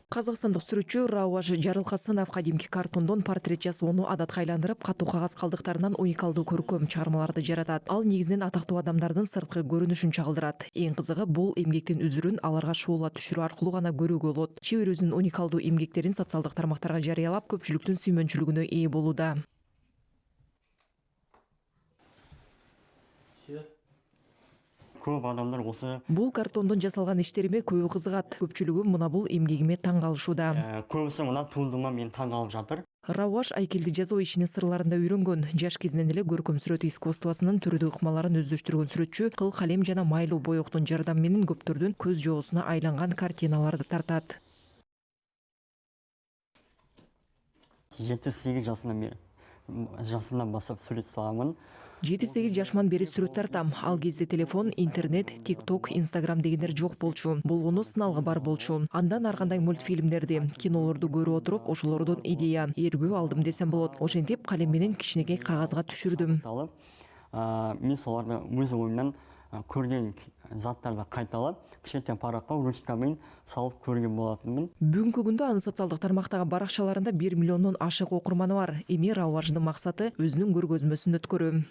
Казакстандык сүрөтчү Рауаж Жарылкасынов кадимки картондон портрет жасоону адатка айландырып, катуу кагаз калдыктарынан уникалдуу көркөм чыгармаларды жаратат. Ал негизинен атактуу адамдардын сырткы көрүнүшүн чагылдырат. Эң кызыгы бул эмгектин үзүрүн аларга шуулар түшүрүү аркылуу гана көрүүгө болот. Чебер өзүнүн уникалдуу эмгектерин социалдык тармактарга жарыялап, көпчүлүктүн сүймөнчүлүгүнө ээ болууда. Көп адамдар осы Бул картондон жасалган иштериме көбү кызыгат. Көпчүлүгү мына бул эмгегиме таң калышууда. көбісі мына туындыма мен таң қалып жатыр. Рауаш айкелди жазуу ишинин сырларында үйрөнгөн. Жаш кезинен эле көркөм сүрөт искусствосунун түрдүү ыкмаларын өздөштүргөн сүрөтчү кыл калем жана майлуу боектун жардамы менен көптөрдүн көз жоосуна айланган картиналарды тартат. 7-8 жасымнан бастап сурет саламын. 7-8 жашыман бери сүрөт тартам. Ал кезде телефон, интернет, TikTok, Instagram дегендер жок болчу. Болгону сыналгы бар болчу. Андан ар кандай мультфильмдерди, кинолорду көрүп отуруп, ошолордон идея, эргөө алдым десем болот. Ошентип калем менен кичинекей кагазга түшүрдүм. Мен соларды өз оюмдан көрген заттарды кайталап, кичинекей паракка ручкамен салып көргөн болатынмын. Бүгүнкү күндө анын социалдык тармактагы баракчаларында 1 миллиондон ашык окурманы бар. Эми Рауаждын максаты өзүнүн көргөзмөсүн өткөрүү.